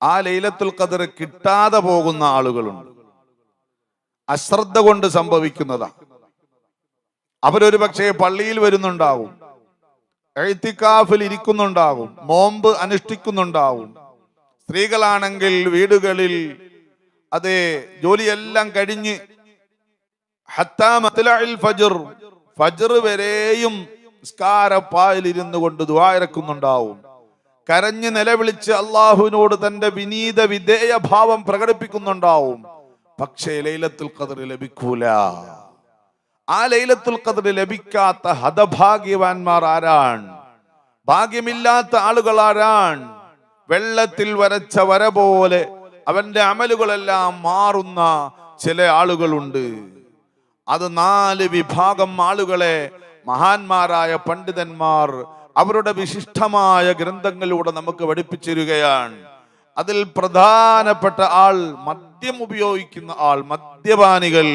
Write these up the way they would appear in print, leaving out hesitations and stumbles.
ആ ലൈലത്തുൽ ഖദർ കിട്ടാതെ പോകുന്ന ആളുകളുണ്ട്. അശ്രദ്ധ കൊണ്ട് സംഭവിക്കുന്നതാ. അവരൊരു പക്ഷേ പള്ളിയിൽ വരുന്നുണ്ടാവും, എഴുത്തിക്കാഫിൽ ഇരിക്കുന്നുണ്ടാവും, നോമ്പ് അനുഷ്ഠിക്കുന്നുണ്ടാവും. സ്ത്രീകളാണെങ്കിൽ വീടുകളിൽ അതേ ജോലിയെല്ലാം കഴിഞ്ഞ് ഹത്താ മത്ലഇൽ ഫജ്ർ വരെയും നിസ്കാരപ്പായിലിരുന്നു കൊണ്ട് ദുആ ഇറക്കുന്നുണ്ടാവും. കരഞ്ഞ് നിലവിളിച്ച് അള്ളാഹുവിനോട് തന്റെ വിനീത വിധേയ ഭാവം പ്രകടിപ്പിക്കുന്നുണ്ടാവും. പക്ഷേ ലൈലത്തുൽ ഖദർ ലഭിക്കൂല. ആ ലൈലത്തുൽ ഖദർ ലഭിക്കാത്ത ഹതഭാഗ്യവാന്മാർ ആരാണ്? ഭാഗ്യമില്ലാത്ത ആളുകൾ ആരാണ്? വെള്ളത്തിൽ വരച്ച വര പോലെ അവന്റെ അമലുകളെല്ലാം മാറുന്ന ചില ആളുകളുണ്ട്. അത് 4 വിഭാഗം ആളുകളെ മഹാന്മാരായ പണ്ഡിതന്മാർ അവരുടെ വിശിഷ്ടമായ ഗ്രന്ഥങ്ങളിലൂടെ നമുക്ക് പഠിപ്പിച്ചിരിക്കുകയാണ്. അതിൽ പ്രധാനപ്പെട്ട ആൾ മദ്യം ഉപയോഗിക്കുന്ന ആൾ, മദ്യപാനികൾ.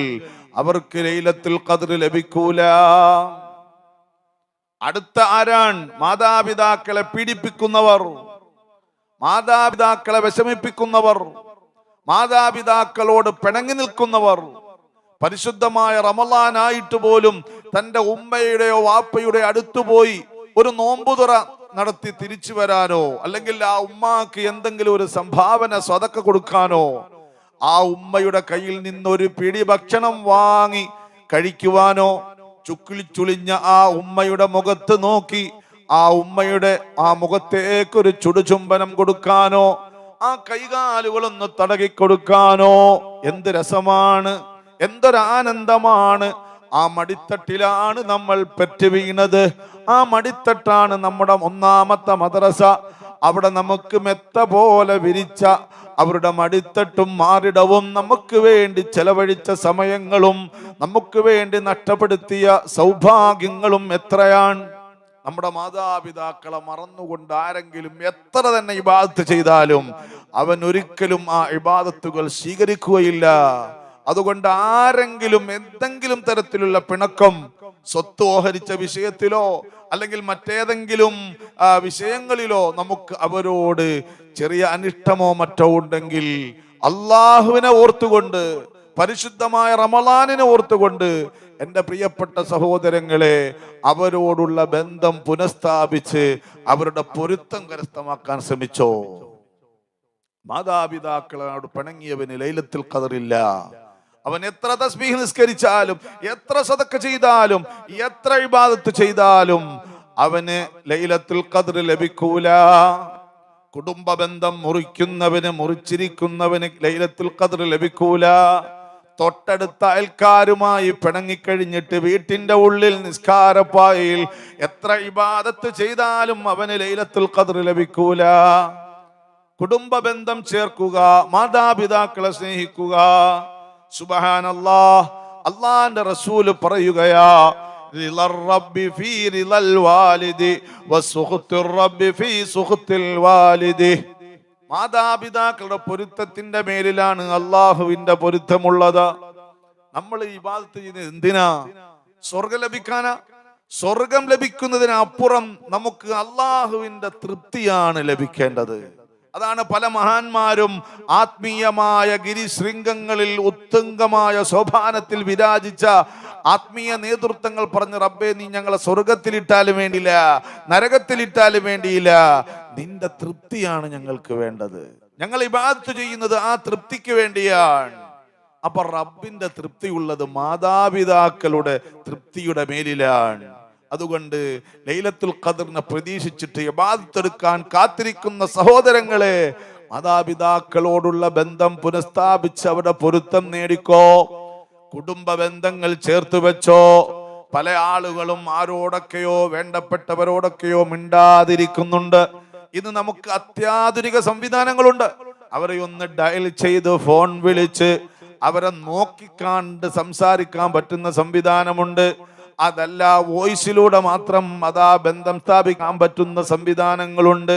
അവർക്ക് ലൈലത്തുൽ ഖദർ ലഭിക്കൂല. അടുത്ത ആരാണ്? മാതാപിതാക്കളെ പീഡിപ്പിക്കുന്നവർ, മാതാപിതാക്കളെ വിഷമിപ്പിക്കുന്നവർ, മാതാപിതാക്കളോട് പിണങ്ങി നിൽക്കുന്നവർ. പരിശുദ്ധമായ റമളാനായിട്ട് പോലും തന്റെ ഉമ്മയുടെയോ വാപ്പയുടെ അടുത്തുപോയി ഒരു നോമ്പുതുറ നടത്തി തിരിച്ചു വരാനോ, അല്ലെങ്കിൽ ആ ഉമ്മാക്ക് എന്തെങ്കിലും ഒരു സംഭാവന സ്വതക്ക കൊടുക്കാനോ, ആ ഉമ്മയുടെ കയ്യിൽ നിന്നൊരു പിടി ഭക്ഷണം വാങ്ങി കഴിക്കുവാനോ, ചുക്കിളിച്ചുളിഞ്ഞ ആ ഉമ്മയുടെ മുഖത്ത് നോക്കി ആ ഉമ്മയുടെ ആ മുഖത്തേക്കൊരു ചുടുചുംബനം കൊടുക്കാനോ, ആ കൈകാലുകളൊന്ന് തടകി കൊടുക്കാനോ എന്ത് രസമാണ്, എന്തൊരാനന്ദമാണ്. ആ മടിത്തട്ടിലാണ് നമ്മൾ പെറ്റു വീണത്. ആ മടിത്തട്ടാണ് നമ്മുടെ ഒന്നാമത്തെ മദ്രസ. അവിടെ നമുക്ക് മെത്ത പോലെ വിരിച്ച അവരുടെ മടിത്തട്ടും മാറിടവും നമുക്ക് വേണ്ടി ചെലവഴിച്ച സമയങ്ങളും നമുക്ക് വേണ്ടി നഷ്ടപ്പെടുത്തിയ സൗഭാഗ്യങ്ങളും എത്രയാണ്. നമ്മുടെ മാതാപിതാക്കളെ മറന്നുകൊണ്ട് ആരെങ്കിലും എത്ര തന്നെ ഇബാദത്ത് ചെയ്താലും അവൻ ഒരിക്കലും ആ ഇബാദത്തുകൾ സ്വീകരിക്കുകയില്ല. അതുകൊണ്ട് ആരെങ്കിലും എന്തെങ്കിലും തരത്തിലുള്ള പിണക്കം, സ്വത്ത് ഓഹരിച്ച വിഷയത്തിലോ അല്ലെങ്കിൽ മറ്റേതെങ്കിലും വിഷയങ്ങളിലോ നമുക്ക് അവരോട് ചെറിയ അനിഷ്ടമോ മറ്റോ ഉണ്ടെങ്കിൽ അള്ളാഹുവിനെ ഓർത്തുകൊണ്ട്, പരിശുദ്ധമായ റമളാനിനെ ഓർത്തുകൊണ്ട് എൻ്റെ പ്രിയപ്പെട്ട സഹോദരങ്ങളെ, അവരോടുള്ള ബന്ധം പുനഃസ്ഥാപിച്ച് അവരുടെ പൊരുത്തം കരസ്ഥമാക്കാൻ ശ്രമിച്ചോ. മാതാപിതാക്കളോട് പിണങ്ങിയവന് ലൈലത്തുൽ ഖദറില്ല. അവൻ എത്ര തസ്ബീഹ് നിസ്കരിച്ചാലും, എത്ര സദഖ ചെയ്താലും, എത്ര ഇബാദത്ത് ചെയ്താലും അവന് ലൈലത്തുൽ ഖദർ ലഭിക്കൂല. കുടുംബ ബന്ധം മുറിക്കുന്നവന്, മുറിച്ചിരിക്കുന്നവന് ലൈലത്തുൽ ഖദർ ലഭിക്കൂല. തൊട്ടടുത്ത അയൽക്കാരുമായി പിണങ്ങിക്കഴിഞ്ഞിട്ട് വീട്ടിന്റെ ഉള്ളിൽ നിസ്കാരപ്പായിൽ എത്ര ഇബാദത്ത് ചെയ്താലും അവന് ലൈലത്തുൽ ഖദർ ലഭിക്കൂല. കുടുംബ ബന്ധം ചേർക്കുക, മാതാപിതാക്കളെ സ്നേഹിക്കുക. സുബ്ഹാനല്ലാഹ്, അല്ലാഹുവിന്റെ റസൂൽ പറയുകയാ, റിളർ റബ്ബി ഫീ റിളൽ വാലിദി വസുഖ്തുർ റബ്ബി ഫീ സുഖ്തിൽ വാലിദി. മാതാപിതാക്കളുടെ പൊരുത്തത്തിന്റെ മേലിലാണ് അള്ളാഹുവിന്റെ പൊരുത്തമുള്ളത്. നമ്മൾ ഇബാദത്ത് ചെയ്യുന്നത് എന്തിനാ? സ്വർഗം ലഭിക്കാനാ? സ്വർഗം ലഭിക്കുന്നതിനപ്പുറം നമുക്ക് അള്ളാഹുവിന്റെ തൃപ്തിയാണ് ലഭിക്കേണ്ടത്. അതാണ് പല മഹാന്മാരും ആത്മീയമായ ഗിരിശൃംഗങ്ങളിൽ ഉത്തുംഗമായ സോപാനത്തിൽ വിരാജിച്ച ആത്മീയ നേതൃത്വങ്ങൾ പറഞ്ഞ്, റബ്ബേ നീ ഞങ്ങളെ സ്വർഗത്തിലിട്ടാലും വേണ്ടിയില്ല, നരകത്തിലിട്ടാലും വേണ്ടിയില്ല, നിന്റെ തൃപ്തിയാണ് ഞങ്ങൾക്ക് വേണ്ടത്. ഞങ്ങൾ ഇബാദത്ത് ചെയ്യുന്നത് ആ തൃപ്തിക്ക് വേണ്ടിയാണ്. അപ്പൊ റബ്ബിന്റെ തൃപ്തി ഉള്ളത് മാതാപിതാക്കളുടെ തൃപ്തിയുടെ മേലിലാണ്. അതുകൊണ്ട് ലൈലത്തുൽ ഖദറിനെ പ്രതീക്ഷിച്ചിട്ട് ഇബാദത്ത് എടുക്കാൻ കാത്തിരിക്കുന്ന സഹോദരങ്ങളെ, മാതാപിതാക്കളോടുള്ള ബന്ധം പുനഃസ്ഥാപിച്ച് അവരുടെ പൊരുത്തം നേടിക്കോ. കുടുംബ ബന്ധങ്ങൾ ചേർത്ത് വെച്ചോ. പല ആളുകളും ആരോടൊക്കെയോ വേണ്ടപ്പെട്ടവരോടൊക്കെയോ മിണ്ടാതിരിക്കുന്നുണ്ട്. ഇന്ന് നമുക്ക് അത്യാധുനിക സംവിധാനങ്ങളുണ്ട്. അവരെ ഒന്ന് ഡയൽ ചെയ്ത് ഫോൺ വിളിച്ച് അവരെ നോക്കിക്കാണ്ട് സംസാരിക്കാൻ പറ്റുന്ന സംവിധാനമുണ്ട്. അതല്ല, വോയിസിലൂടെ മാത്രം അതാ ബന്ധം സ്ഥാപിക്കാൻ പറ്റുന്ന സംവിധാനങ്ങളുണ്ട്.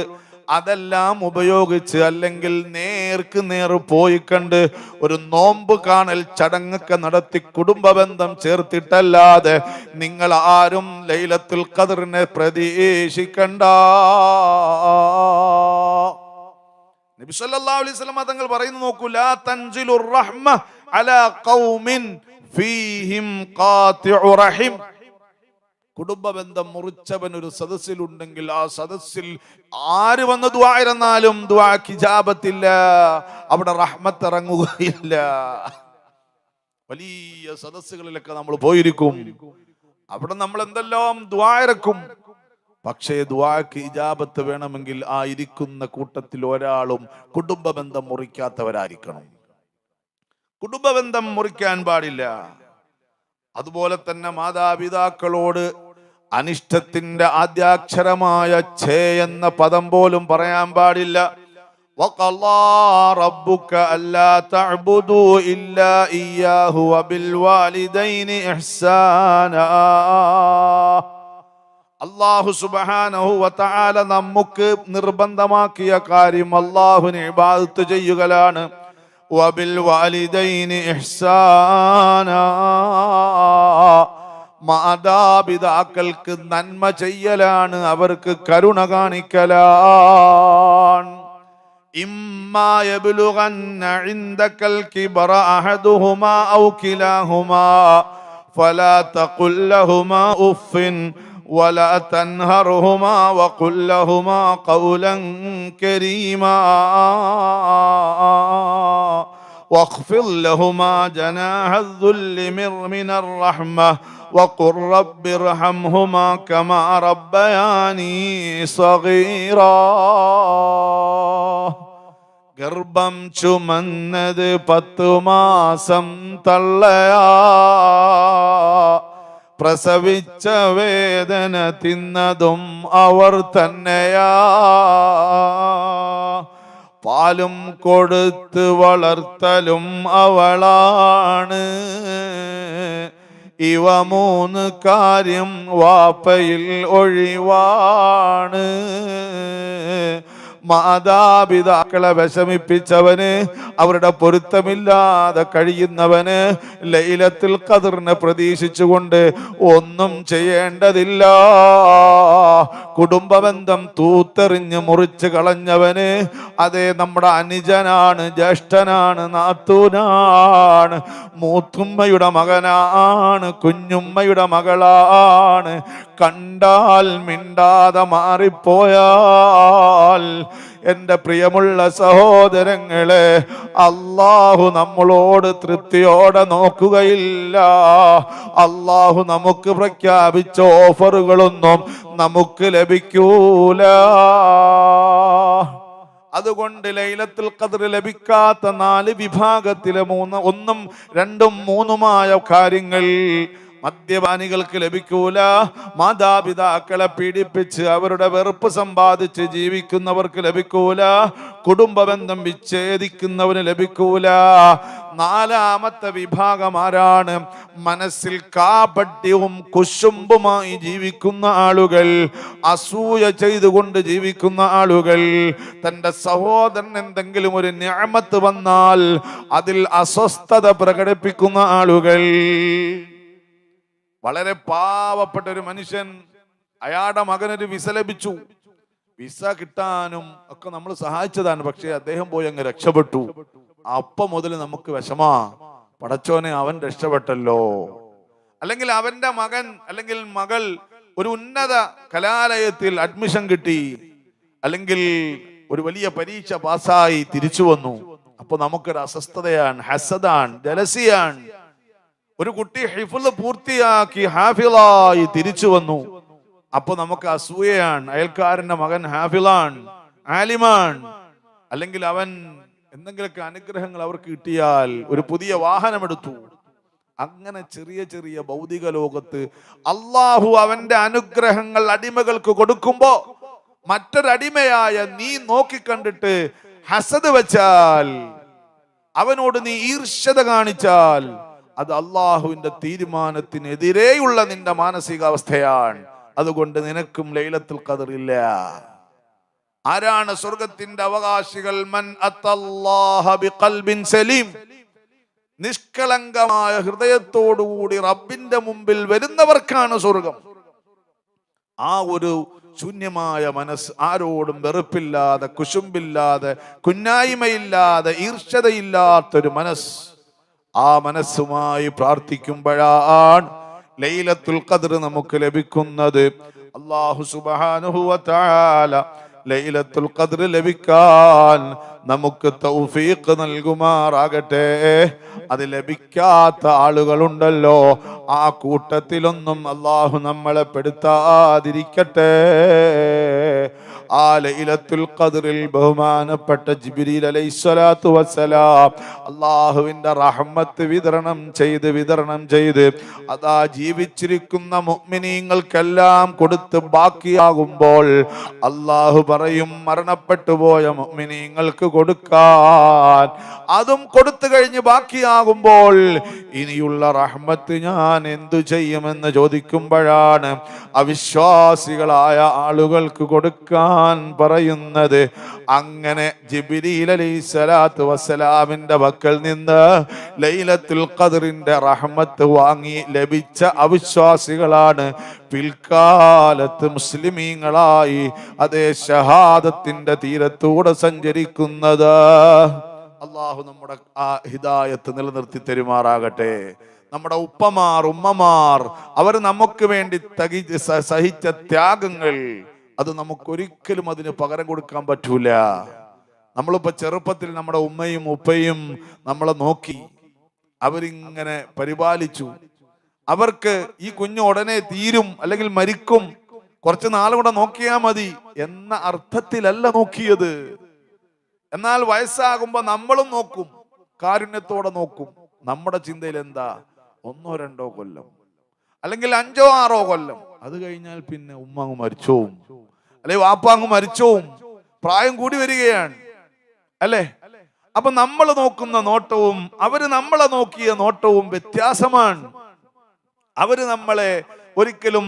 അതെല്ലാം ഉപയോഗിച്ച്, അല്ലെങ്കിൽ നേർക്ക് നേർ പോയി കണ്ട് ഒരു നോമ്പ് കാണൽ ചടങ്ങൊക്കെ നടത്തി കുടുംബ ബന്ധം ചേർത്തിട്ടല്ലാതെ നിങ്ങൾ ആരും ലൈലത്തുൽ ഖദറിനെ പ്രതീക്ഷിക്കണ്ട. നബി സല്ലല്ലാഹു അലൈഹി വസല്ലം തങ്ങൾ പറയുന്നു, നോക്കൂ, ലാ തൻസിലുർ റഹ്മ അലാ ഖൗമിൻ ഫീഹിം ഖാതിഉ റഹിം. കുടുംബ ബന്ധം മുറിച്ചവൻ ഒരു സദസ്സിലുണ്ടെങ്കിൽ ആ സദസ്സിൽ ആര് വന്ന് ദുആ ഇരുന്നാലും ദുആക്ക് ഇജാബത്തില്ല, അവിടെ റഹ്മത്ത് ഇറങ്ങുകയില്ല. വലിയ സദസ്സുകളിലൊക്കെ നമ്മൾ പോയിരിക്കും, അവിടെ നമ്മൾ എന്തെല്ലാം ദുആ ഇറക്കും. പക്ഷേ ദുആക്ക് ഇജാബത്ത് വേണമെങ്കിൽ ആ ഇരിക്കുന്ന കൂട്ടത്തിൽ ഒരാളും കുടുംബ ബന്ധം മുറിക്കാത്തവരായിരിക്കണം. കുടുംബ ബന്ധം മുറിക്കാൻ പാടില്ല. അതുപോലെ തന്നെ മാതാപിതാക്കളോട് അനിഷ്ടത്തിന്റെ ആദ്യാക്ഷരമായ ഛേ എന്ന പദം പോലും പറയാൻ പാടില്ല. വഖളാ റബ്ബുക അല്ലാ തഅബുദു ഇല്ലാ ഇയ്യാഹു വബിൽ വാലിദൈനി ഇഹ്സാനാ. അല്ലാഹു സുബ്ഹാനഹു വ തആല നമുക്ക് നിർബന്ധമാക്കിയ കാര്യം അല്ലാഹുവിനെ ഇബാദത്ത് ചെയ്യുകയാണ്. വബിൽ വാലിദൈനി ഇഹ്സാനാ, മാതാപിതാക്കൾക്ക് നന്മ ചെയ്യലാണ്, അവർക്ക് കരുണ കാണിക്കലാണ്. ഇമ്മാ യബ്ലുഗന്ന ഇൻദകൽ കിബറ അഹദുഹുമാ ഔ കിലാഹുമാ ഫലാ തഖുൽ ലഹുമാ ഉഫ്ഫിൻ വലാ തൻഹർഹുമാ വഖുൽ ലഹുമാ ഖൗലൻ കരീമാ واخفض لهما جناح الذل من الرحمة وقل رب ارحمهما كما ربياني صغيرا. ഗർഭം ചുമന്നത് 10 മാസം തള്ളയാ, പ്രസവിച്ച വേദന തിന്നതും അവർ തന്നെയാ, പാലും കൊടുത്ത് വളർത്തലും അവളാണ്, ഇവ 3 കാര്യം വാപ്പയിൽ ഒഴിവാണ്. മാതാപിതാക്കളെ വിഷമിപ്പിച്ചവന്, അവരുടെ പൊരുത്തമില്ലാതെ കഴിയുന്നവന് ലൈലത്തുൽ ഖദ്റിനെ പ്രതീക്ഷിച്ചുകൊണ്ട് ഒന്നും ചെയ്യേണ്ടതില്ല. കുടുംബബന്ധം തൂത്തെറിഞ്ഞ് മുറിച്ച് കളഞ്ഞവന്, അതേ നമ്മുടെ അനുജനാണ്, ജ്യേഷ്ഠനാണ്, നാത്തൂനാണ്, മൂത്തുമ്മയുടെ മകനാണ്, കുഞ്ഞുമ്മയുടെ മകളാണ്, കണ്ടാൽ മിണ്ടാതെ മാറിപ്പോയാൽ എൻ്റെ പ്രിയമുള്ള സഹോദരങ്ങളെ, അല്ലാഹു നമ്മളോട് തൃപ്തിയോടെ നോക്കുകയില്ല. അല്ലാഹു നമുക്ക് പ്രഖ്യാപിച്ച ഓഫറുകളൊന്നും നമുക്ക് ലഭിക്കൂല. അതുകൊണ്ട് ലൈലത്തുൽ ഖദ്ർ ലഭിക്കാത്ത 4 വിഭാഗത്തിലെ 1, 2, 3 കാര്യങ്ങൾ മദ്യപാനികൾക്ക് ലഭിക്കൂല. മാതാപിതാക്കളെ പീഡിപ്പിച്ച് അവരുടെ വെറുപ്പ് സമ്പാദിച്ച് ജീവിക്കുന്നവർക്ക് ലഭിക്കൂല. കുടുംബ ബന്ധം വിച്ഛേദിക്കുന്നവന് ലഭിക്കൂല. 4ാമത്തെ വിഭാഗം ആരാണ്? മനസ്സിൽ കാപട്യവും കുശുമ്പുമായി ജീവിക്കുന്ന ആളുകൾ, അസൂയ ചെയ്തുകൊണ്ട് ജീവിക്കുന്ന ആളുകൾ, തൻ്റെ സഹോദരൻ എന്തെങ്കിലും ഒരു നിഅമത്ത് വന്നാൽ അതിൽ അസ്വസ്ഥത പ്രകടിപ്പിക്കുന്ന ആളുകൾ. വളരെ പാവപ്പെട്ട ഒരു മനുഷ്യൻ, അയാളുടെ മകനൊരു വിസ ലഭിച്ചു. വിസ കിട്ടാനും ഒക്കെ നമ്മൾ സഹായിച്ചതാണ്. പക്ഷെ അദ്ദേഹം പോയി അങ്ങ് രക്ഷപ്പെട്ടു. അപ്പം മുതൽ നമുക്ക് വിഷമാ, പടച്ചോനെ അവൻ രക്ഷപ്പെട്ടല്ലോ. അല്ലെങ്കിൽ അവന്റെ മകൻ അല്ലെങ്കിൽ മകൾ ഒരു ഉന്നത കലാലയത്തിൽ അഡ്മിഷൻ കിട്ടി, അല്ലെങ്കിൽ ഒരു വലിയ പരീക്ഷ പാസ്സായി തിരിച്ചു വന്നു. അപ്പൊ നമുക്കൊരു അസ്വസ്ഥതയാണ്, ഹസദാണ്, ജലസിയാണ്. ഒരു കുട്ടി ഹിഫ്ള് പൂർത്തിയാക്കി ഹാഫിളായി തിരിച്ചു വന്നു, അപ്പൊ നമുക്ക് അസൂയയാണ്. അയൽക്കാരന്റെ മകൻ ഹാഫിളാൻ, ആലിമാൻ, അല്ലെങ്കിൽ അവൻ എന്തെങ്കിലുമൊക്കെ അനുഗ്രഹങ്ങൾ അവർക്ക് കിട്ടിയാൽ ഒരു പുതിയ വാഹനം എടുത്തു. അങ്ങനെ ചെറിയ ചെറിയ ഭൗതിക ലോകത്ത് അള്ളാഹു അവന്റെ അനുഗ്രഹങ്ങൾ അടിമകൾക്ക് കൊടുക്കുമ്പോ മറ്റൊരടിമയായ നീ നോക്കിക്കണ്ടിട്ട് ഹസദ് വെച്ചാൽ, അവനോട് നീ ഈർഷ്യത കാണിച്ചാൽ, അത് അള്ളാഹുവിന്റെ തീരുമാനത്തിനെതിരെയുള്ള നിന്റെ മാനസികാവസ്ഥയാണ്. അതുകൊണ്ട് നിനക്കും ലൈലത്തുൽ ഖദ്ർ ഇല്ല. ആരാണ് സ്വർഗത്തിന്റെ അവകാശികൾ? മൻ അത്തല്ലാഹ ബിഖൽബിൻ സലീം, നിഷ്കളങ്കമായ ഹൃദയത്തോടുകൂടി റബ്ബിന്റെ മുമ്പിൽ വരുന്നവർക്കാണ് സ്വർഗം. ആ ഒരു ശൂന്യമായ മനസ്സ്, ആരോടും വെറുപ്പില്ലാതെ, കുശുമ്പില്ലാതെ, കുന്നായ്മയില്ലാതെ, ഈർഷ്യതയില്ലാത്തൊരു മനസ്സ്, ആ മനസ്സുമായി പ്രാർത്ഥിക്കുമ്പോഴാണ് ലൈലത്തുൽ ഖദ്ർ നമുക്ക് ലഭിക്കുന്നത്. അല്ലാഹു സുബ്ഹാനഹു വ തആല ലൈലത്തുൽ ഖദ്ർ ലഭിക്കാൻ നമുക്ക് തൗഫീഖ് നൽകുമാറാകട്ടെ. അത് ലഭിക്കാത്ത ആളുകളുണ്ടല്ലോ, ആ കൂട്ടത്തിലൊന്നും അല്ലാഹു നമ്മളെ പെടുത്താതിരിക്കട്ടെ. ആ ലൈലത്തുൽ ഖദ്റിൽ ബഹുമാനപ്പെട്ട ജിബ്രീൽ അലൈഹിസ്സലാത്തു വസ്സലാം അല്ലാഹുവിന്റെ റഹ്മത്ത് വിതരണം ചെയ്ത് അതാ ജീവിച്ചിരിക്കുന്ന മുഅ്മിനീങ്ങൾക്കെല്ലാം കൊടുത്ത് ബാക്കിയാകുമ്പോൾ അല്ലാഹു പറയും മരണപ്പെട്ടു പോയ മുഅ്മിനീങ്ങൾക്ക് കൊടുക്കാൻ. അതും കൊടുത്തു കഴിഞ്ഞ് ബാക്കിയാകുമ്പോൾ ഇനിയുള്ള റഹ്മത്ത് ഞാൻ എന്തു ചെയ്യുമെന്ന് ചോദിക്കുമ്പോഴാണ് അവിശ്വാസികളായ ആളുകൾക്ക് കൊടുക്കാൻ പറയുന്നത്. അങ്ങനെ ജിബ്രീൽ അലൈഹിസ്സലാത്തു വസ്സലാമിന്റെ പക്കൽ നിന്ന് ലൈലത്തുൽ ഖദ്റിന്റെ റഹ്മത്ത് വാങ്ങി ലഭിച്ച അവിശ്വാസികളാണ് പിൽക്കാലത്ത് മുസ്ലിമീങ്ങളായി അതേ ഷഹാദത്തിന്റെ തീരത്തൂടെ സഞ്ചരിക്കുന്നത്. അള്ളാഹു നമ്മുടെ ആ ഹിദായത്ത് നിലനിർത്തി തരുമാറാകട്ടെ. നമ്മുടെ ഉപ്പമാർ, ഉമ്മമാർ, അവർ നമുക്ക് വേണ്ടി സഹിച്ച ത്യാഗങ്ങൾ, അത് നമുക്കൊരിക്കലും അതിന് പകരം കൊടുക്കാൻ പറ്റൂല. നമ്മളിപ്പോ ചെറുപ്പത്തിൽ നമ്മുടെ ഉമ്മയും ഉപ്പയും നമ്മളെ നോക്കി, അവരിങ്ങനെ പരിപാലിച്ചു. അവർക്ക് ഈ കുഞ്ഞ് ഉടനെ തീരും അല്ലെങ്കിൽ മരിക്കും, കുറച്ച് നാളുകൂടെ നോക്കിയാൽ മതി എന്ന അർത്ഥത്തിലല്ല നോക്കിയത്. എന്നാൽ വയസ്സാകുമ്പോ നമ്മളും നോക്കും, കാരുണ്യത്തോടെ നോക്കും. നമ്മുടെ ചിന്തയിൽ എന്താ? 1-2 കൊല്ലം അല്ലെങ്കിൽ 5-6 കൊല്ലം, അത് കഴിഞ്ഞാൽ പിന്നെ ഉമ്മ അങ്ങ് മരിച്ചോവും, അല്ലെ വാപ്പ അങ്ങ് മരിച്ചോവും, പ്രായം കൂടി വരികയാണ്, അല്ലെ? അപ്പൊ നമ്മൾ നോക്കുന്ന നോട്ടവും അവര് നമ്മളെ നോക്കിയ നോട്ടവും വ്യത്യാസമാണ്. അവര് നമ്മളെ ഒരിക്കലും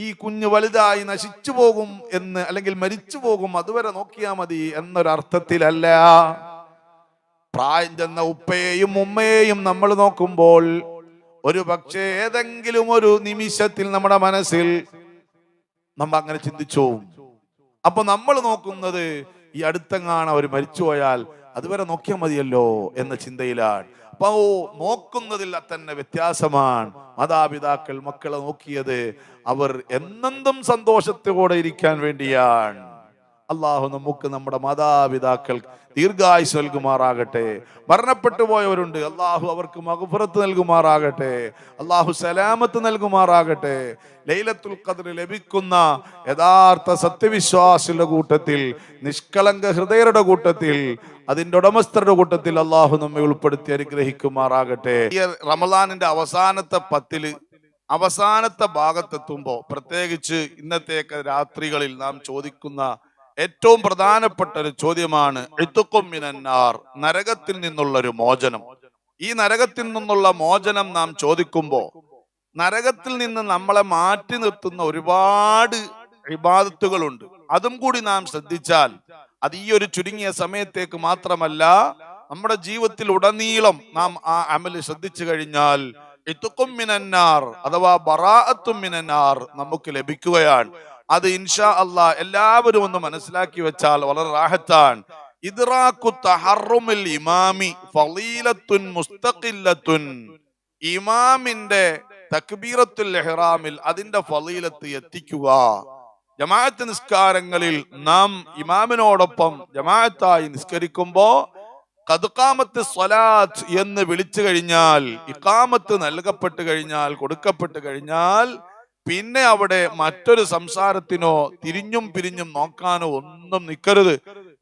ഈ കുഞ്ഞ് വലുതായി നശിച്ചു പോകും എന്ന് അല്ലെങ്കിൽ മരിച്ചു പോകും അതുവരെ നോക്കിയാൽ മതി എന്നൊരർത്ഥത്തിലല്ല. പ്രായം ചെന്ന ഉപ്പയെയും ഉമ്മയെയും നമ്മൾ നോക്കുമ്പോൾ ഒരു പക്ഷേ ഏതെങ്കിലും ഒരു നിമിഷത്തിൽ നമ്മുടെ മനസ്സിൽ നമ്മൾ അങ്ങനെ ചിന്തിച്ചു. അപ്പൊ നമ്മൾ നോക്കുന്നത് ഈ അടുത്തെങ്ങാണ് അവർ മരിച്ചുപോയാൽ അതുവരെ നോക്കിയാൽ മതിയല്ലോ എന്ന ചിന്തയിലാണ്. അപ്പൊ നോക്കുന്നതിൽ തന്നെ വ്യത്യാസമാണ്. മാതാപിതാക്കൾ മക്കളെ നോക്കിയത് അവർ എന്നെന്തും സന്തോഷത്തോടെ ഇരിക്കാൻ വേണ്ടിയാണ്. അള്ളാഹു നമുക്ക് നമ്മുടെ മാതാപിതാക്കൾ ദീർഘായുസ് നൽകുമാറാകട്ടെ. മരണപ്പെട്ടു പോയവരുണ്ട്, അള്ളാഹു അവർക്ക് മഗ്ഫിറത്ത് നൽകുമാറാകട്ടെ. അള്ളാഹു സലാമത്ത് നൽകുമാറാകട്ടെ. ലൈലത്തുൽ ഖദ്ർ ലഭിക്കുന്ന യഥാർത്ഥ സത്യവിശ്വാസികളുടെ കൂട്ടത്തിൽ, നിഷ്കളങ്ക ഹൃദയരുടെ കൂട്ടത്തിൽ, അതിന്റെ ഉടമസ്ഥരുടെ കൂട്ടത്തിൽ അള്ളാഹു നമ്മെ ഉൾപ്പെടുത്തി അനുഗ്രഹിക്കുമാറാകട്ടെ. ഈ റമദാനിന്റെ അവസാനത്തെ 10 അവസാനത്തെ ഭാഗത്തെത്തുമ്പോ, പ്രത്യേകിച്ച് ഇന്നത്തേക്ക് രാത്രികളിൽ നാം ചോദിക്കുന്ന ഏറ്റവും പ്രധാനപ്പെട്ട ഒരു ചോദ്യമാണ് ഇത്ഖും മിനന്നാർ, നരകത്തിൽ നിന്നുള്ളൊരു മോചനം. ഈ നരകത്തിൽ നിന്നുള്ള മോചനം നാം ചോദിക്കുമ്പോ നരകത്തിൽ നിന്ന് നമ്മളെ മാറ്റി നിർത്തുന്ന ഒരുപാട് ഇബാദത്തുകളുണ്ട്. അതും കൂടി നാം ശ്രദ്ധിച്ചാൽ അത് ഈ ഒരു ചുരുങ്ങിയ സമയത്തേക്ക് മാത്രമല്ല, നമ്മുടെ ജീവിതത്തിൽ ഉടനീളം നാം ആ അമല് ശ്രദ്ധിച്ചു കഴിഞ്ഞാൽ ഇത്ഖും മിനന്നാർ അഥവാ ബറാഅത്തും മിനന്നാർ നമുക്ക് ലഭിക്കുകയാണ്. അത് ഇൻഷാ അല്ലാഹ് എല്ലാവരും ഒന്ന് മനസ്സിലാക്കി വെച്ചാൽ വളരെ റാഹത്താണ്. ഇദ്റാഖു തഹറുമിൽ ഇമാമി ഫളീലത്തുൻ മുസ്തഖില്ലത്തുൻ. ഇമാമിന്റെ തക്ബീറത്തുൽ ഇഹ്റാമിൽ അതിന്റെ ഫളീലത്ത് എത്തിക്കുക. ജമാഅത്ത് നിസ്കാരങ്ങളിൽ നാം ഇമാമിനോടൊപ്പം ജമാഅത്തായി നിസ്കരിക്കുമ്പോ ഖദ് ഖാമത്ത് സ്വലാത്ത് എന്ന് വിളിച്ചു കഴിഞ്ഞാൽ, ഇഖാമത്ത് നൽകപ്പെട്ട് കഴിഞ്ഞാൽ, കൊടുക്കപ്പെട്ട് കഴിഞ്ഞാൽ പിന്നെ അവിടെ മറ്റൊരു സംസാരത്തിനോ തിരിഞ്ഞും പിരിഞ്ഞും നോക്കാനോ ഒന്നും നിൽക്കരുത്.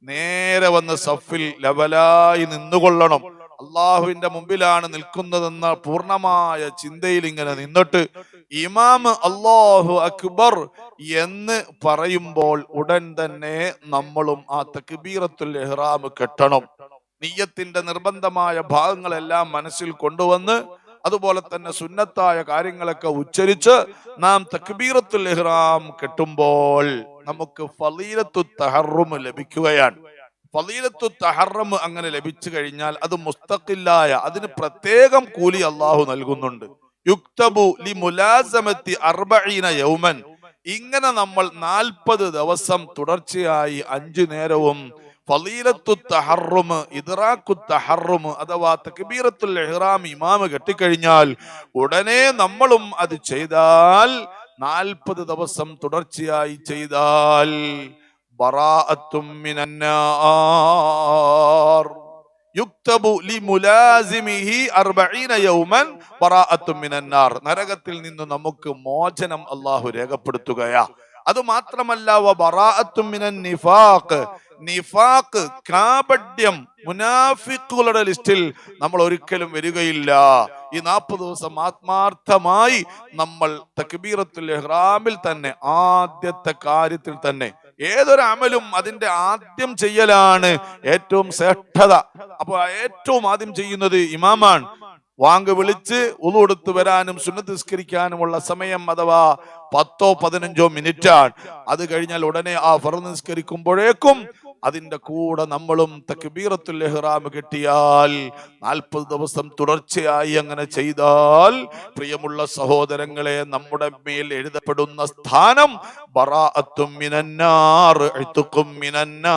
നേരെ വന്ന് സഫിൽ ലവലായി നിന്നുകൊള്ളണം. അള്ളാഹുവിന്റെ മുമ്പിലാണ് നിൽക്കുന്നതെന്ന പൂർണ്ണമായ ചിന്തയിൽ ഇങ്ങനെ നിന്നിട്ട് ഇമാം അല്ലാഹു അക്ബർ എന്ന് പറയുമ്പോൾ ഉടൻ തന്നെ നമ്മളും ആ തക്ബീറത്തുൽ ഇഹ്റാം കെട്ടണം. നിയ്യത്തിന്റെ നിർബന്ധമായ ഭാഗങ്ങളെല്ലാം മനസ്സിൽ കൊണ്ടുവന്ന് അതുപോലെ തന്നെ സുന്നത്തായ കാര്യങ്ങളൊക്കെ ഉച്ചരിച്ച് നാം തക്ബീറത്തുൽ ഇഹ്റാം കെട്ടുമ്പോൾ നമുക്ക് ഫളീലത്തു തഹറും ലഭിക്കുകയാണ്. ഫളീലത്തു തഹറം അങ്ങനെ ലഭിച്ചു കഴിഞ്ഞാൽ അത് മുസ്തഖില്ലായ, അതിന് പ്രത്യേകം കൂലി അള്ളാഹു നൽകുന്നുണ്ട്. യുക്തബു ലി മുലാസമത്തി 40 യൗമൻ. ഇങ്ങനെ നമ്മൾ 40 ദിവസം തുടർച്ചയായി 5 നേരവും ഫളീലത്തു തഹറും ഇദ്റാഖു തഹറും അഥവാ തക്ബീറത്തുൽ ഇഹ്റാം ഇമാം കെട്ടിക്കഴിഞ്ഞാൽ ഉടനെ നമ്മളും അത് ചെയ്താൽ 40 ദിവസം തുടർച്ചയായി ചെയ്താൽ ബറാഅത്തും മിനന്നാർ യുക്തബു ലിമുലാസിമിഹി 40 യൗമൻ ബറാഅത്തും മിനന്നാർ. നരകത്തിൽ നിന്ന് നമുക്ക് മോചനം അല്ലാഹു രേഖപ്പെടുത്തുകയാ. അത് മാത്രമല്ല വബറാഅത്തും മിനൻ നിഫാഖ്, നിഫാഖ് കാപട്യം മുനാഫിക്കുകളുടെ ലിസ്റ്റിൽ നമ്മൾ ഒരിക്കലും വരികയില്ല. ഈ 40 ദിവസം ആത്മാർത്ഥമായി നമ്മൾ തക്ബീറത്തുൽ ഇഹ്റാമിൽ തന്നെ ആദ്യത്തെ കാര്യത്തിൽ തന്നെ ഏതൊരു അമലും അതിന്റെ ആദ്യം ചെയ്യലാണ് ഏറ്റവും ശ്രേഷ്ഠത. അപ്പൊ ഏറ്റവും ആദ്യം ചെയ്യുന്നത് ഇമാമാണ്. വാങ്ക് വിളിച്ച് ഉളു എടുത്ത് വരാനും സുന്നത്ത് നിസ്കരിക്കാനുമുള്ള സമയം അഥവാ 10-15 മിനിറ്റാണ്. അത് കഴിഞ്ഞാൽ ഉടനെ ആ ഫർദ് നിസ്കരിക്കുമ്പോഴേക്കും അതിന്റെ കൂടെ നമ്മളും തക്ബീറത്തുൽ ഇഹ്റാം കെട്ടിയാൽ 40 ദിവസം തുടർച്ചയായി അങ്ങനെ ചെയ്താൽ പ്രിയമുള്ള സഹോദരങ്ങളെ, നമ്മുടെ മേൽ എഴുതപ്പെടുന്ന സ്ഥാനം ബറാഅത്തും മിനന്നാർ, ഇത്ഖും മിനന്നാർ.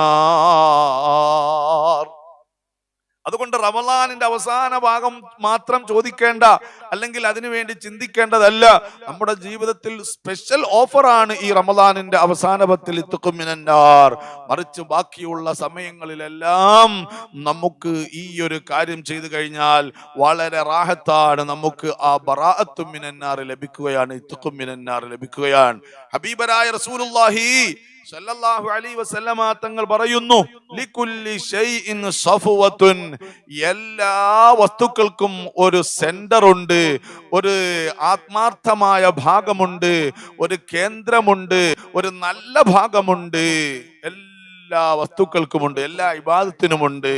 അതുകൊണ്ട് റമളാനിന്റെ അവസാന ഭാഗം മാത്രം ചോദിക്കേണ്ട അല്ലെങ്കിൽ അതിനുവേണ്ടി ചിന്തിക്കേണ്ടതല്ല. നമ്മുടെ ജീവിതത്തിൽ സ്പെഷ്യൽ ഓഫറാണ് ഈ റമളാനിന്റെ അവസാന പത്തിൽ ഇത്ഖും മിനന്നാർ. മറിച്ച് ബാക്കിയുള്ള സമയങ്ങളിലെല്ലാം നമുക്ക് ഈ ഒരു കാര്യം ചെയ്തു കഴിഞ്ഞാൽ വളരെ റാഹത്താണ്. നമുക്ക് ആ ബറാഅത്തും മിനന്നാർ ലഭിക്കുകയാണ്, ഇത്ഖും മിനന്നാർ ലഭിക്കുകയാണ്. ഹബീബരായ റസൂലുള്ളാഹി സല്ലല്ലാഹു അലൈഹി വസല്ലമ തങ്ങൾ പറയുന്നു, ലികുല്ലി ഷൈഇൻ സഫവത്തുൻ, എല്ലാ വസ്തുക്കൾക്കും ഒരു സെന്റർ ഉണ്ട്, ഒരു ആത്മാർത്ഥമായ ഭാഗമുണ്ട്, ഒരു കേന്ദ്രമുണ്ട്, ഒരു നല്ല ഭാഗമുണ്ട്. എല്ലാ വസ്തുക്കൾക്കുമുണ്ട്, എല്ലാ ഇബാദത്തിനുമുണ്ട്.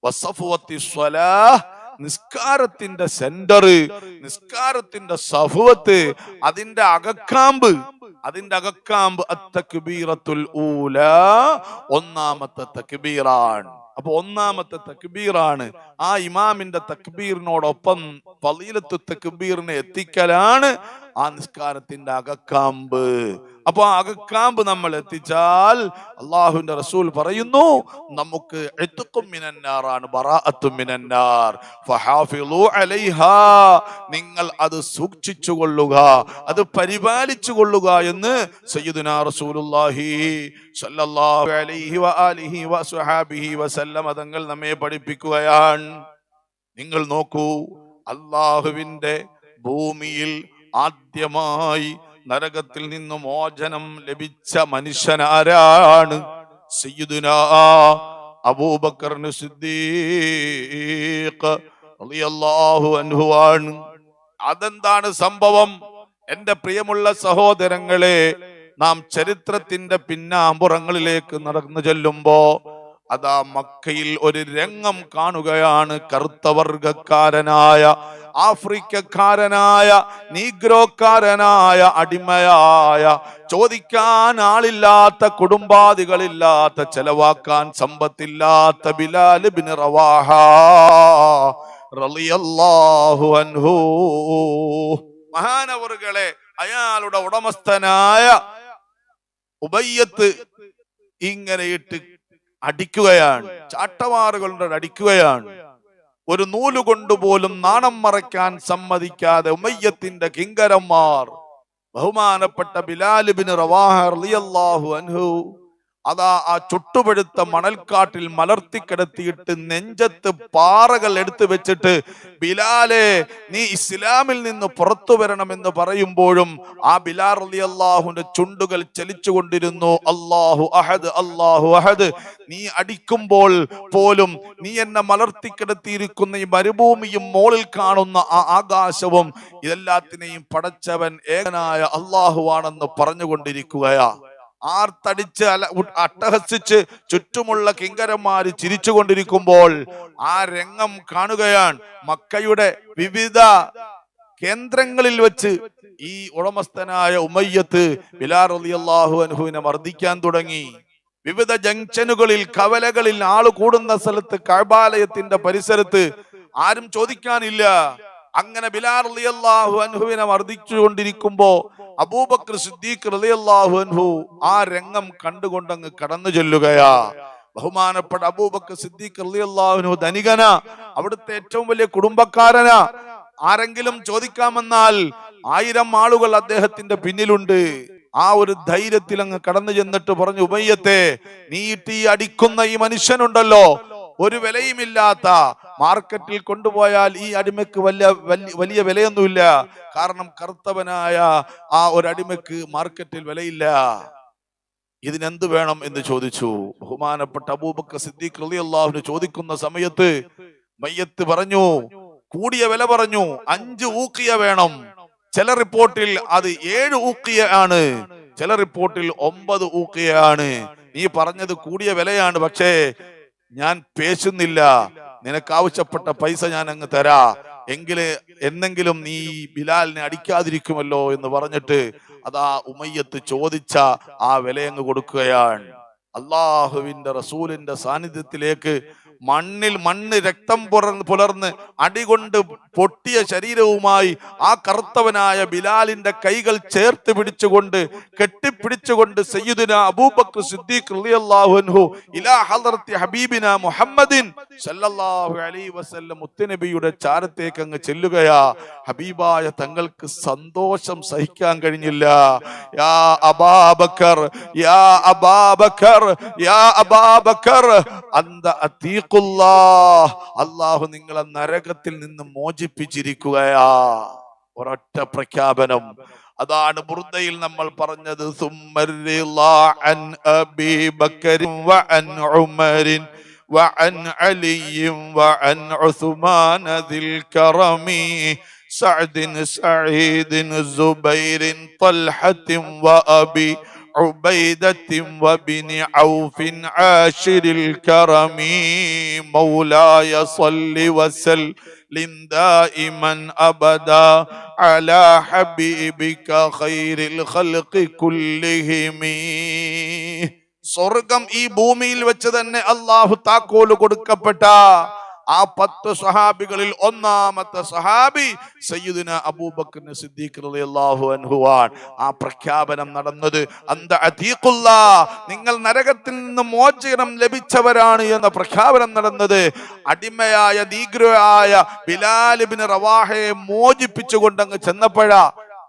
വസഫവത്തി സ്വലാഹ്, നിസ്കാരത്തിന്റെ സെന്റർ, നിസ്കാരത്തിന്റെ സഫവത്ത്, അതിന്റെ അകക്കാമ്പ്, അതിന്റെ അകക്കാമ്പ് അത്തക്ബീറത്തുൽ ഊലാ, ഒന്നാമത്തെ തക്ബീറാണ്. അപ്പൊ ഒന്നാമത്തെ തക്ബീറാണ്. ആ ഇമാമിന്റെ തക്ബീറിനോടൊപ്പം ഫളീലത്തു തക്ബീറിനെ എത്തിക്കലാണ് ആ നിസ്കാരത്തിന്റെ അകക്കാമ്പ്. അപ്പൊ ആ അകക്കാമ്പ് നമ്മൾ എത്തിച്ചാൽ അള്ളാഹുവിന്റെ റസൂൽ പറയുന്നു നമുക്ക് ഇത്ഖും മിനന്നാറാണ്, ബറാഅത്തും മിനന്നാർ. ഫഹാഫിളു അലൈഹാ, നിങ്ങൾ അത് സൂക്ഷിച്ചു കൊള്ളുക, അത് പരിപാലിച്ചു കൊള്ളുക എന്ന് സയ്യിദുനാ റസൂലുള്ളാഹി സ്വല്ലല്ലാഹു അലൈഹി വആലിഹി വസഹബിഹി വസല്ലം തങ്ങൾ നമ്മെ പഠിപ്പിക്കുകയാണ്. നിങ്ങൾ നോക്കൂ, അള്ളാഹുവിന്റെ ഭൂമിയിൽ ആദ്യമായി നരകത്തിൽ നിന്ന് മോചനം ലഭിച്ച മനുഷ്യനാരാണ്? സയ്യിദുനാ അബൂബക്കർ സിദ്ദീഖ് റളിയല്ലാഹു അൻഹു ആണ്. അതെന്താണ് സംഭവം? എന്റെ പ്രിയമുള്ള സഹോദരങ്ങളെ, നാം ചരിത്രത്തിന്റെ പിന്നാമ്പുറങ്ങളിലേക്ക് നടന്നു ചെല്ലുമ്പോ അതാ മക്കയിൽ ഒരു രംഗം കാണുകയാണ്. കറുത്തവർഗക്കാരനായ, ആഫ്രിക്കക്കാരനായ, നീഗ്രോക്കാരനായ, അടിമയായ, ചോദിക്കാൻ ആളില്ലാത്ത, കുടുംബാദികളില്ലാത്ത, ചെലവാക്കാൻ സമ്പത്തില്ലാത്ത ബിലാൽ ഇബ്നു റവാഹ റളിയല്ലാഹു അൻഹു, മഹാനവറുകളെ അയാളുടെ ഉടമസ്ഥനായ ഉബയ്യത്ത് ഇങ്ങനെ ഇട്ട് അടിക്കുകയാണ്, ചാട്ടവാറുകളുടെ അടിക്കുകയാണ്. ഒരു നൂലുകൊണ്ട് പോലും നാണം മറയ്ക്കാൻ സമ്മതിക്കാതെ ഉമയ്യത്തിന്റെ കിങ്കരന്മാർ ബഹുമാനപ്പെട്ട ബിലാൽ ഇബ്നു റവാഹ റളിയല്ലാഹു അൻഹു അതാ ആ ചുട്ടുപഴുത്ത മണൽക്കാട്ടിൽ മലർത്തിക്കിടത്തിയിട്ട് നെഞ്ചത്ത് പാറകൾ എടുത്തു വെച്ചിട്ട്, ബിലാലെ നീ ഇസ്ലാമിൽ നിന്ന് പുറത്തു വരണമെന്ന് പറയുമ്പോഴും ആ ബിലാൽ റളിയല്ലാഹുവിന്റെ ചുണ്ടുകൾ ചലിച്ചുകൊണ്ടിരുന്നു. അല്ലാഹു അഹദ്, അല്ലാഹു അഹദ്. നീ അടിക്കുമ്പോൾ പോലും നീ എന്നെ മലർത്തിക്കിടത്തിയിരിക്കുന്ന ഈ മരുഭൂമിയും മോളിൽ കാണുന്ന ആ ആകാശവും ഇതെല്ലാത്തിനെയും പടച്ചവൻ ഏകനായ അല്ലാഹുവാണെന്ന് പറഞ്ഞുകൊണ്ടിരിക്കുകയാ. ആർത്തടിച്ച് അട്ടഹസിച്ച് ചുറ്റുമുള്ള കിങ്കരന്മാര് ചിരിച്ചുകൊണ്ടിരിക്കുമ്പോൾ ആ രംഗം കാണുകയാണ്. മക്കയുടെ വിവിധ കേന്ദ്രങ്ങളിൽ വെച്ച് ഈ ഉടമസ്ഥനായ ഉമയ്യത്ത് ബിലാൽ റളിയല്ലാഹു അൻഹുവിനെ മർദ്ദിക്കാൻ തുടങ്ങി. വിവിധ ജംഗ്ഷനുകളിൽ, കവലകളിൽ, ആള് കൂടുന്ന സ്ഥലത്ത്, കഅബാലയത്തിന്റെ പരിസരത്ത് ആരും ചോദിക്കാനില്ല. അങ്ങനെ ബിലാൽ റളിയല്ലാഹു അൻഹുവിനെ മർദ്ദിച്ചുകൊണ്ടിരിക്കുമ്പോ അബൂബക്കർ സിദ്ദീഖ് റളിയല്ലാഹു അൻഹു ആ രംഗം കണ്ടുകൊണ്ടങ്ങ് കടന്നു ചെല്ലുകയാ. ബഹുമാനപ്പെട്ട അബൂബക്കർ സിദ്ദീഖ് റളിയല്ലാഹു അൻഹു ധനികനാ, അവിടുത്തെ ഏറ്റവും വലിയ കുടുംബക്കാരനാ. ആരെങ്കിലും ചോദിക്കാമെന്നാൽ 1000 ആളുകൾ അദ്ദേഹത്തിന്റെ പിന്നിലുണ്ട്. ആ ഒരു ധൈര്യത്തിൽ അങ്ങ് കടന്നു ചെന്നിട്ട് പറഞ്ഞു, ഉമയ്യത്തെ, നീ ഈ അടിക്കുന്ന ഈ മനുഷ്യനുണ്ടല്ലോ, ഒരു വിലയുമില്ലാത്ത, മാർക്കറ്റിൽ കൊണ്ടുപോയാൽ ഈ അടിമയ്ക്ക് വലിയ വിലയൊന്നുമില്ല. കാരണം കറുത്തവനായ ആ ഒരു അടിമയ്ക്ക് മാർക്കറ്റിൽ വിലയില്ല. ഇതിനെന്ത് വേണം എന്ന് ചോദിച്ചു. ബഹുമാനപ്പെട്ട അബൂബക്കർ സിദ്ദീഖ് റളിയല്ലാഹു അൻഹു ചോദിക്കുന്ന സമയത്ത് മയ്യത്ത് പറഞ്ഞു, കൂടിയ വില പറഞ്ഞു, 5 ഊഖിയ വേണം. ചില റിപ്പോർട്ടിൽ അത് 7 ഊഖിയ ആണ്, ചില റിപ്പോർട്ടിൽ 9 ഊഖിയ ആണ്. നീ പറഞ്ഞത് കൂടിയ വിലയാണ്, പക്ഷേ ഞാൻ പേശുന്നില്ല, നിനക്ക് ആവശ്യപ്പെട്ട പൈസ ഞാൻ അങ്ങ് തരാ, എന്നെങ്കിലും നീ ബിലാലിനെ അടിക്കാതിരിക്കുമല്ലോ എന്ന് പറഞ്ഞിട്ട് അതാ ഉമയ്യത്ത് ചോദിച്ച ആ വിലയങ്ങ് കൊടുക്കുകയാണ്. അള്ളാഹുവിന്റെ റസൂലിന്റെ സാന്നിധ്യത്തിലേക്ക് മണ്ണ് രക്തം പുലർന്ന് അടികൊണ്ട് പൊട്ടിയ ശരീരവുമായി ആ കറുത്തവനായ ബിലാലിന്റെ കൈകൾ ചേർത്ത് പിടിച്ചുകൊണ്ട് കെട്ടിപ്പിടിച്ചുകൊണ്ട് സയ്യിദുനാ അബൂബക്കർ സിദ്ദീഖ് റളിയല്ലാഹു അൻഹു ഇലാ ഹദ്റത്തി ഹബീബിനാ മുഹമ്മദിൻ സല്ലല്ലാഹു അലൈഹി വസല്ലം മുത്തുനബിയുടെ ചാരത്തേക്ക് അങ്ങ് ചെല്ലുകയാ. ഹബീബായ തങ്ങൾക്ക് സന്തോഷം സഹിക്കാൻ കഴിഞ്ഞില്ല. യാ അബൂബക്കർ, യാ അബൂബക്കർ, യാ അബൂബക്കർ, അന്ത അതീഖുല്ലാഹ്, അല്ലാഹു നിങ്ങളെ നരകത്തിൽ നിന്ന് മോചിപ്പിച്ചിരിക്കുകയാ. ഒരൊറ്റ പ്രഖ്യാപനം. അതാണ് ബുർദയിൽ നമ്മൾ പറഞ്ഞത്, സുമ്മർരിളാ അൻ അബീ ബക്കറിൻ വഅൻ ഉമറിൻ വഅൻ അലിയ്യിൻ വഅൻ ഉസ്മാന ദിൽ കറമി സഅദിൻ സഈദിൻ സുബൈറിൻ ത്വൽഹത്തിൻ വഅബി عبيدة وبن عوف عاشر الكرم مولاي صل وسلم دائما أبدا على حبيبك خير الخلق كلهم. സ്വർഗം ഈ ഭൂമിയിൽ വെച്ച് തന്നെ അള്ളാഹു താക്കോല് കൊടുക്കപ്പെട്ട ആ 10 സഹാബികളിൽ ഒന്നാമത്തെ സഹാബി സയ്യിദുനാ അബൂബക്കർ സിദ്ദീഖ് റളിയല്ലാഹു അൻഹുവാൻ. ആ പ്രഖ്യാപനം നടന്നത് അന്ത അതീഖുല്ലാഹ്, നിങ്ങൾ നരകത്തിൽ നിന്ന് മോചനം ലഭിച്ചവരാണ് എന്ന പ്രഖ്യാപനം നടന്നത് അടിമയായ നീഗ്രോയായ ബിലാൽ ഇബ്നു റവാഹയെ മോചിപ്പിച്ചുകൊണ്ട് അങ്ങ് ചെന്നപ്പോഴാ.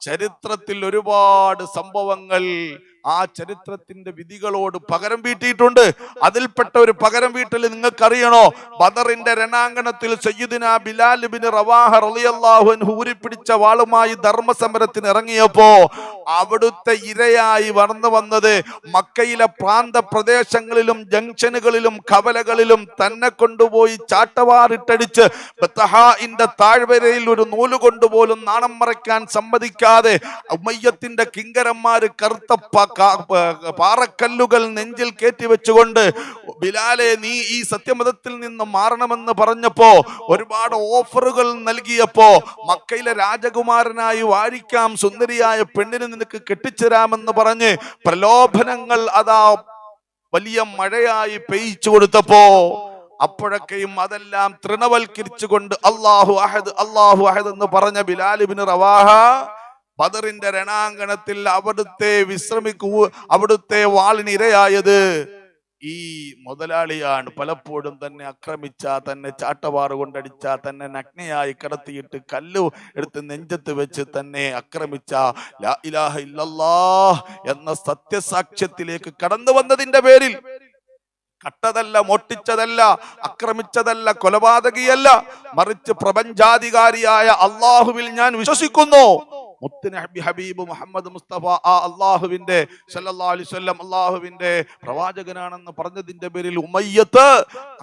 ചരിത്രത്തിൽ ഒരുപാട് സംഭവങ്ങൾ ആ ചരിത്രത്തിന്റെ വിധികളോട് പകരം വീട്ടിയിട്ടുണ്ട്. അതിൽപ്പെട്ട ഒരു പകരം വീട്ടൽ നിങ്ങൾക്കറിയണോ? ബദറിന്റെ രണാങ്കണത്തിൽ സയ്യിദുനാ ബിലാൽ ഇബ്നു റവാഹ റളിയല്ലാഹു അൻഹു ഊരിപ്പിടിച്ച വാളുമായി ധർമ്മസമരത്തിന് ഇറങ്ങിയപ്പോ അവിടുത്തെ ഇരയായി വന്നത് മക്കയിലെ പ്രാന്ത പ്രദേശങ്ങളിലും ജംഗ്ഷനുകളിലും കവലകളിലും തന്നെ കൊണ്ടുപോയി ചാട്ടവാറിട്ടടിച്ച് ബത്തഹാഇന്റെ താഴ്വരയിൽ ഒരു നൂല് കൊണ്ടുപോലും നാണം മറയ്ക്കാൻ സമ്മതിക്കാതെ ഉമയ്യത്തിന്റെ കിങ്കരന്മാര് കറുത്ത പാറക്കല്ലുകൾ നെഞ്ചിൽ കയറ്റി വെച്ചുകൊണ്ട് ബിലാലെ നീ ഈ സത്യമതത്തിൽ നിന്ന് മാറണമെന്ന് പറഞ്ഞപ്പോ, ഒരുപാട് ഓഫറുകൾ നൽകിയപ്പോ, മക്കയിലെ രാജകുമാരനായി വാഴിക്കാം സുന്ദരിയായ പെണ്ണിന് നിനക്ക് കെട്ടിച്ചേരാമെന്ന് പറഞ്ഞ് പ്രലോഭനങ്ങൾ അതാ വലിയ മഴയായി പെയ്ച്ചു കൊടുത്തപ്പോ, അപ്പോഴൊക്കെയും അതെല്ലാം തൃണവൽക്കരിച്ചുകൊണ്ട് അല്ലാഹു അഹദ് അല്ലാഹു അഹദ് എന്ന് പറഞ്ഞ ബിലാൽ ഇബ്നു റവാഹ ബദറിന്റെ രണാങ്കണത്തിൽ അവിടുത്തെ വാളിന് ഇരയായത് ഈ മുതലാളിയാണ്. പലപ്പോഴും തന്നെ ആക്രമിച്ച, തന്നെ ചാട്ടവാറ് കൊണ്ടടിച്ച, തന്നെ നഗ്നയായി കടത്തിയിട്ട് കല്ല് എടുത്ത് നെഞ്ചത്ത് വെച്ച് തന്നെ ആക്രമിച്ച ലാ ഇലാഹ ഇല്ലല്ലാഹ് എന്ന സത്യസാക്ഷ്യത്തിലേക്ക് കടന്നു വന്നതിന്റെ പേരിൽ കട്ടതല്ല, മൊട്ടിച്ചതല്ല, ആക്രമിച്ചതല്ല, കൊലപാതകിയല്ല, മറിച്ച് പ്രപഞ്ചാധികാരിയായ അള്ളാഹുവിൽ ഞാൻ വിശ്വസിക്കുന്നു, മുത്തുനബി ഹബീബ് മുഹമ്മദ് മുസ്തഫ ആ അള്ളാഹുവിന്റെ സല്ലല്ലാഹു അലൈഹി വസല്ലം അള്ളാഹുവിന്റെ പ്രവാചകനാണെന്ന് പറഞ്ഞതിന്റെ പേരിൽ ഉമയ്യത്ത്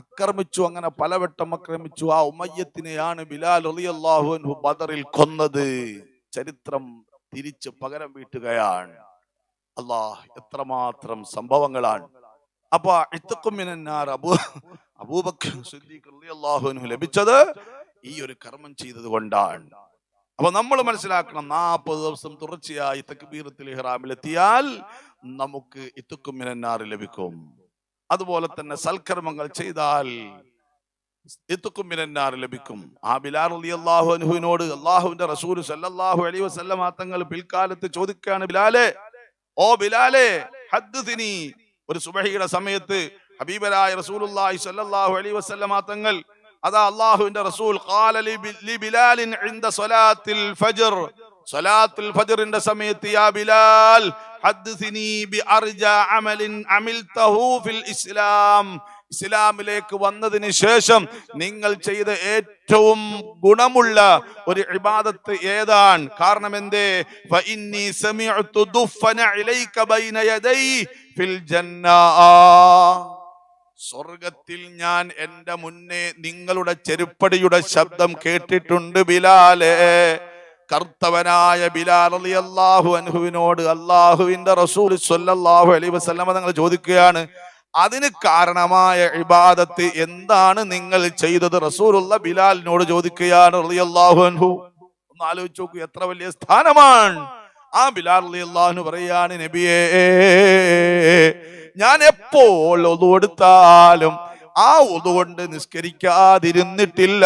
ആക്രമിച്ചു. അങ്ങനെ പലവട്ടം ആക്രമിച്ചു. ആ ഉമയ്യത്തിനെയാണ് ബിലാൽ റളിയല്ലാഹു അൻഹു ബദറിൽ കൊന്നത്. ചരിത്രം തിരിച്ച് പകരം വീട്ടുകയാണ്. അല്ലാഹ്, എത്രമാത്രം സംഭവങ്ങളാണ്. അപ്പൊ അബൂബക്കർ സിദ്ദീഖ് റളിയല്ലാഹു അൻഹു ലഭിച്ചത് ഈ ഒരു കർമ്മം ചെയ്തത് കൊണ്ടാണ്. അപ്പൊ നമ്മൾ മനസ്സിലാക്കണം, 40 ദിവസം തുടർച്ചയായി തക്ബീറത്തുൽ ഇഹ്റാമിൽ എത്തിയാൽ നമുക്ക് ഇത്ഖും മിനന്നാർ ലഭിക്കും. അതുപോലെ തന്നെ സൽക്കർമ്മങ്ങൾ ചെയ്താൽ ഇത്ഖും മിനന്നാർ ലഭിക്കും. ആ ബിലാൽ റളിയല്ലാഹു അൻഹുവിനോട് അല്ലാഹുവിന്റെ റസൂൽ സല്ലല്ലാഹു അലൈഹി വസല്ലം തങ്ങൾ പിൽക്കാലത്ത് ചോദിക്കുകയാണ്, ബിലാലെ, ഓ ബിലാലെ, ഹദ്ദിനി. ഒരു സുബഹിയുടെ സമയത്ത് ഹബീബരായ റസൂലുള്ളാഹി സ്വല്ലല്ലാഹു അലൈഹി വസല്ലം തങ്ങൾ അതാ അല്ലാഹുവിന്റെ റസൂൽ ഖാല ലി ബിലാലിൻ ഇൻദ സ്വലാത്തിൽ ഫജ്ർ, സ്വലാത്തുൽ ഫജ്റിന്റെ സമയത്ത്, യാ ബിലാൽ ഹദ്ദിനി ബി അർജാ അമലിൻ അമിൽതഹു ഫിൽ ഇസ്ലാം, ഇസ്ലാമിലേക്ക് വന്നതിന് ശേഷം നിങ്ങൾ ചെയ്ത ഏറ്റവും ഗുണമുള്ള ഒരു ഇബാദത്ത് ഏതാണ്? കാരണം എന്തേ? ഫഇന്നി സമിഅതു ദുഫന ഇലൈക ബൈന യദൈ ഫിൽ ജന്നാ, സ്വർഗത്തിൽ ഞാൻ എന്റെ മുന്നേ നിങ്ങളുടെ ചെരുപ്പടിയുടെ ശബ്ദം കേട്ടിട്ടുണ്ട് ബിലാലേ. കർത്തവനായ ബിലാൽ റളിയല്ലാഹു അൻഹുവിനോട് അല്ലാഹുവിന്റെ റസൂൽ സ്വല്ലല്ലാഹു അലൈഹി വസല്ലം തങ്ങൾ ചോദിക്കുകയാണ്, അതിന് കാരണമായ ഇബാദത്ത് എന്താണ് നിങ്ങൾ ചെയ്തത്? റസൂലുള്ള ബിലാലിനോട് ചോദിക്കുകയാണ് റളിയല്ലാഹു അൻഹു. ഒന്ന് ആലോചിച്ച് നോക്കൂ, എത്ര വലിയ സ്ഥാനമാണ്. ആ ബിലാൽ റളിയല്ലാഹു അൻഹു പറയാണ്, നബിയേ, ഞാൻ എപ്പോൾ ഒളു എടുത്താലും ആ ഒളു കൊണ്ട് നിസ്കരിക്കാതിരുന്നിട്ടില്ല.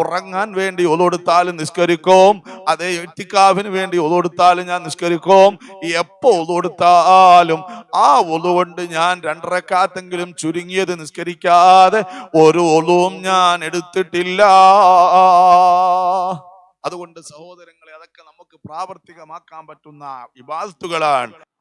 ഉറങ്ങാൻ വേണ്ടി ഒളു എടുത്താലും നിസ്കരിക്കും, അതേ ഇത്തിക്കാഫിന് വേണ്ടി ഒളു എടുത്താലും ഞാൻ നിസ്കരിക്കും. എപ്പോ ഒളു എടുത്താലും ആ ഒളു കൊണ്ട് ഞാൻ 2 റക്അത്തെങ്കിലും ചുരുങ്ങിയത് നിസ്കരിക്കാതെ ഒരു ഒളുവും ഞാൻ എടുത്തിട്ടില്ല. അതുകൊണ്ട് സഹോദരങ്ങളെ, അതൊക്കെ നമുക്ക് പ്രാവർത്തികമാക്കാൻ പറ്റുന്ന ഇബാദത്തുകളാണ്.